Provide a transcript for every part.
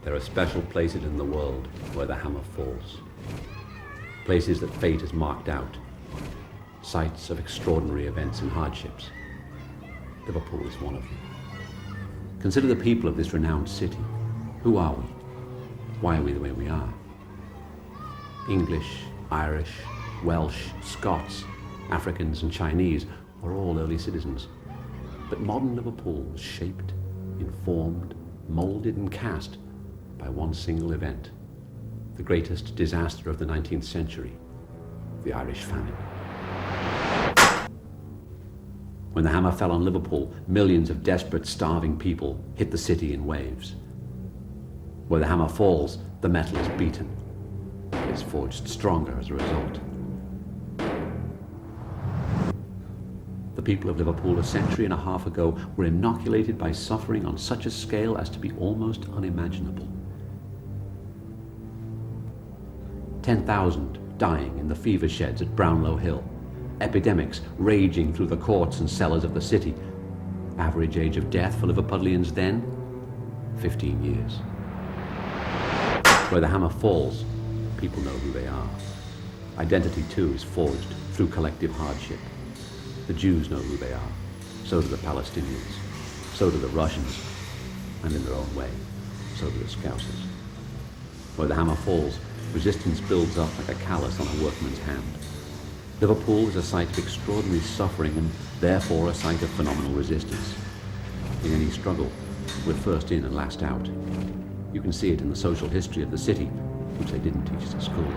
There are special places in the world where the hammer falls. Places that fate has marked out. Sites of extraordinary events and hardships. Liverpool is one of them. Consider the people of this renowned city. Who are we? Why are we the way we are? English, Irish, Welsh, Scots, Africans and Chinese are all early citizens. But modern Liverpool was shaped, informed, moulded and cast by one single event, the greatest disaster of the 19th century, the Irish famine. When the hammer fell on Liverpool, millions of desperate, starving people hit the city in waves. Where the hammer falls, the metal is beaten. It is forged stronger as a result. The people of Liverpool a century and a half ago were inoculated by suffering on such a scale as to be almost unimaginable. 10,000 dying in the fever sheds at Brownlow Hill. Epidemics raging through the courts and cellars of the city. Average age of death for Liverpudlians then, 15 years. Where the hammer falls, people know who they are. Identity too is forged through collective hardship. The Jews know who they are. So do the Palestinians. So do the Russians. And in their own way, so do the Scousers. Where the hammer falls, resistance builds up like a callus on a workman's hand. Liverpool is a site of extraordinary suffering and therefore a site of phenomenal resistance. In any struggle, we're first in and last out. You can see it in the social history of the city, which they didn't teach us at school.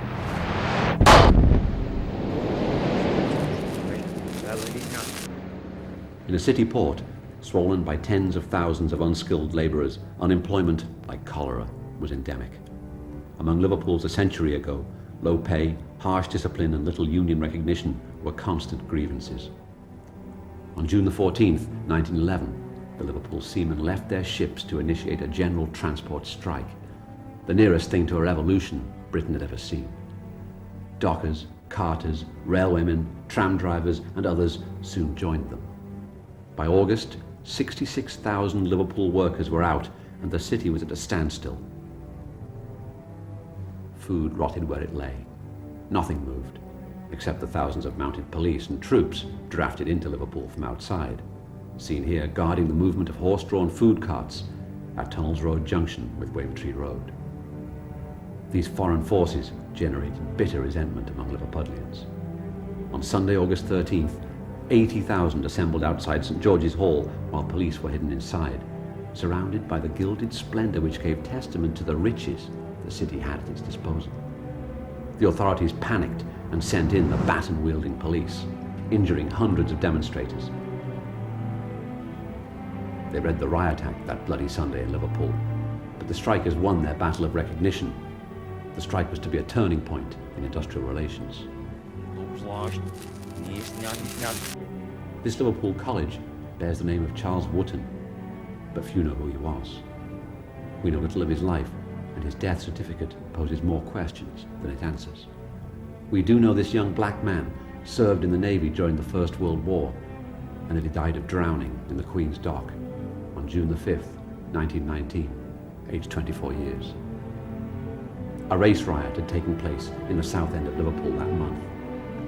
In a city port, swollen by tens of thousands of unskilled labourers, unemployment, like cholera, was endemic. Among Liverpools a century ago, low pay, harsh discipline and little union recognition were constant grievances. On June the 14th, 1911, the Liverpool seamen left their ships to initiate a general transport strike, the nearest thing to a revolution Britain had ever seen. Dockers, carters, railwaymen, tram drivers and others soon joined them. By August, 66,000 Liverpool workers were out and the city was at a standstill. Food rotted where it lay. Nothing moved, except the thousands of mounted police and troops drafted into Liverpool from outside, seen here guarding the movement of horse-drawn food carts at Tunnels Road Junction with Wavertree Road. These foreign forces generated bitter resentment among Liverpudlians. On Sunday, August 13th, 80,000 assembled outside St George's Hall while police were hidden inside, surrounded by the gilded splendour which gave testament to the riches the city had at its disposal. The authorities panicked and sent in the baton-wielding police, injuring hundreds of demonstrators. They read the riot act that bloody Sunday in Liverpool, but the strikers won their battle of recognition. The strike was to be a turning point in industrial relations. This Liverpool college bears the name of Charles Wotton, but few know who he was. We know little of his life, and his death certificate poses more questions than it answers. We do know this young black man served in the Navy during the First World War, and that he died of drowning in the Queen's Dock on June the 5th, 1919, aged 24 years. A race riot had taken place in the south end of Liverpool that month.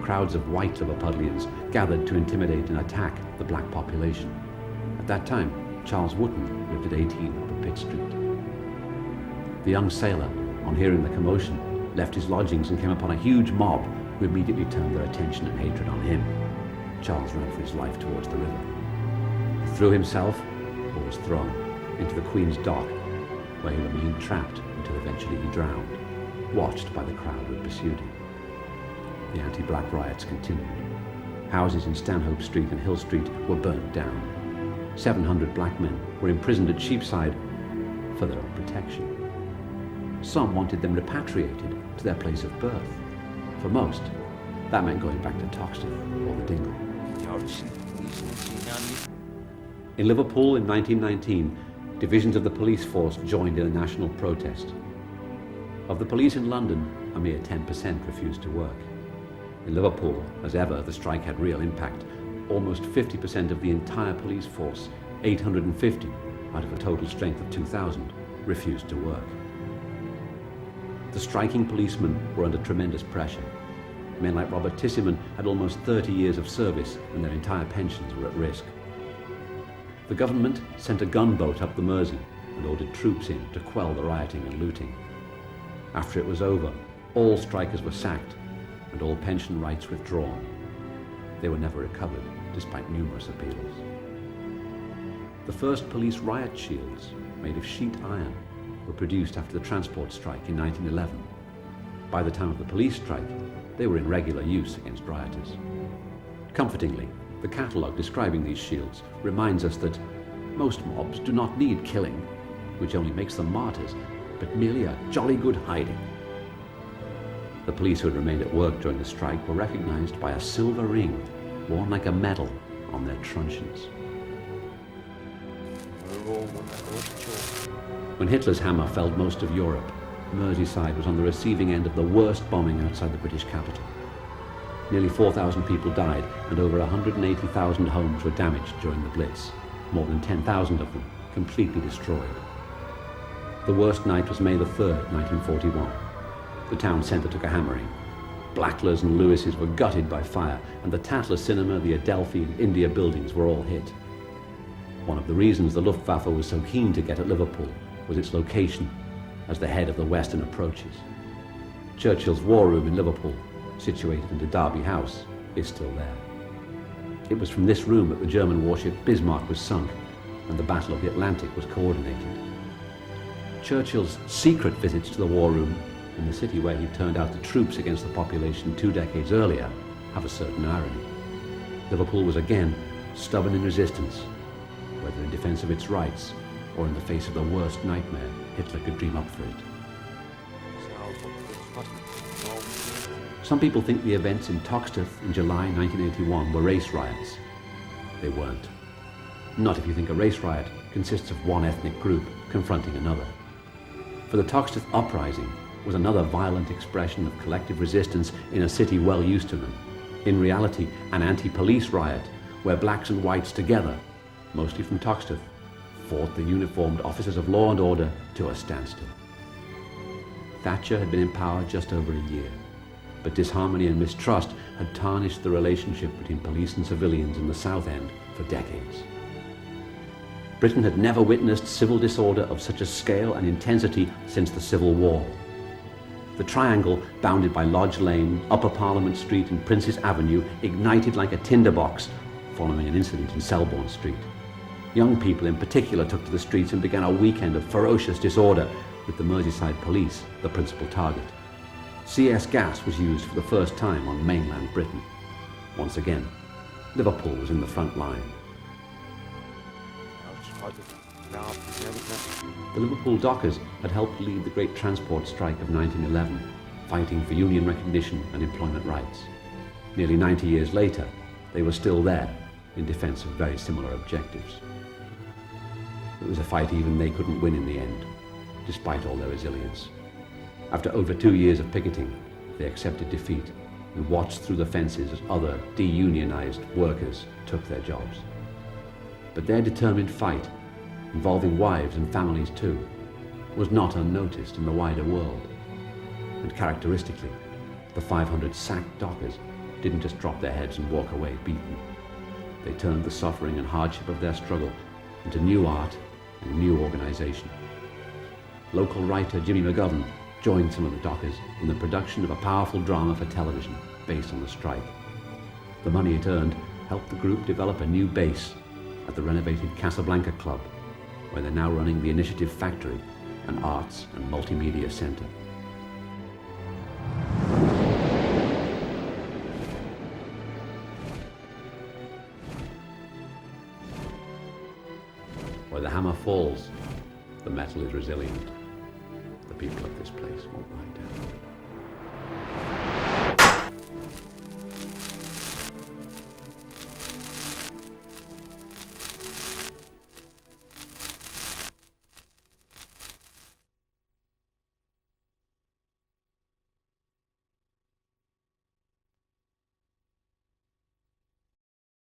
Crowds of white Liverpudlians gathered to intimidate and attack the black population. At that time, Charles Wotton lived at 18 Upper Pitt Street. The young sailor, on hearing the commotion, left his lodgings and came upon a huge mob who immediately turned their attention and hatred on him. Charles ran for his life towards the river. He threw himself, or was thrown, into the Queen's Dock, where he remained trapped until eventually he drowned, watched by the crowd who pursued him. The anti-black riots continued. Houses in Stanhope Street and Hill Street were burned down. 700 black men were imprisoned at Cheapside for their own protection. Some wanted them repatriated to their place of birth. For most, that meant going back to Toxteth or the Dingle. In Liverpool in 1919, divisions of the police force joined in a national protest. Of the police in London, a mere 10% refused to work. In Liverpool, as ever, the strike had real impact. Almost 50% of the entire police force, 850 out of a total strength of 2,000, refused to work. The striking policemen were under tremendous pressure. Men like Robert Tisserman had almost 30 years of service and their entire pensions were at risk. The government sent a gunboat up the Mersey and ordered troops in to quell the rioting and looting. After it was over, all strikers were sacked and all pension rights withdrawn. They were never recovered, despite numerous appeals. The first police riot shields, made of sheet iron, were produced after the transport strike in 1911. By the time of the police strike, they were in regular use against rioters. Comfortingly, the catalogue describing these shields reminds us that most mobs do not need killing, which only makes them martyrs, but merely a jolly good hiding. The police who had remained at work during the strike were recognized by a silver ring worn like a medal on their truncheons. When Hitler's hammer felled most of Europe, Merseyside was on the receiving end of the worst bombing outside the British capital. Nearly 4,000 people died and over 180,000 homes were damaged during the Blitz, more than 10,000 of them completely destroyed. The worst night was May the 3rd, 1941. The town centre took a hammering. Blacklers and Lewis's were gutted by fire, and the Tatler Cinema, the Adelphi and India buildings were all hit. One of the reasons the Luftwaffe was so keen to get at Liverpool was its location as the head of the western approaches. Churchill's war room in Liverpool, situated under Derby House, is still there. It was from this room that the German warship Bismarck was sunk and the Battle of the Atlantic was coordinated. Churchill's secret visits to the war room in the city where he turned out the troops against the population 2 decades earlier have a certain irony. Liverpool was again stubborn in resistance, whether in defense of its rights or in the face of the worst nightmare Hitler could dream up for it. Some people think the events in Toxteth in July 1981 were race riots. They weren't. Not if you think a race riot consists of one ethnic group confronting another. For the Toxteth uprising was another violent expression of collective resistance in a city well used to them. In reality, an anti-police riot where blacks and whites together, mostly from Toxteth, fought the uniformed officers of law and order to a standstill. Thatcher had been in power just over a year, but disharmony and mistrust had tarnished the relationship between police and civilians in the South End for decades. Britain had never witnessed civil disorder of such a scale and intensity since the Civil War. The triangle, bounded by Lodge Lane, Upper Parliament Street and Princes Avenue, ignited like a tinderbox following an incident in Selborne Street. Young people in particular took to the streets and began a weekend of ferocious disorder, with the Merseyside police the principal target. CS gas was used for the first time on mainland Britain. Once again, Liverpool was in the front line. The Liverpool dockers had helped lead the great transport strike of 1911, fighting for union recognition and employment rights. Nearly 90 years later, they were still there in defense of very similar objectives. It was a fight even they couldn't win in the end, despite all their resilience. After over 2 years of picketing, they accepted defeat and watched through the fences as other de-unionized workers took their jobs. But their determined fight, involving wives and families too, was not unnoticed in the wider world. And characteristically, the 500 sacked dockers didn't just drop their heads and walk away beaten. They turned the suffering and hardship of their struggle into new art and new organization. Local writer Jimmy McGovern joined some of the dockers in the production of a powerful drama for television based on the strike. The money it earned helped the group develop a new base at the renovated Casablanca Club, where they're now running the Initiative Factory, an arts and multimedia center. Where the hammer falls, the metal is resilient. The people of this place won't lie down.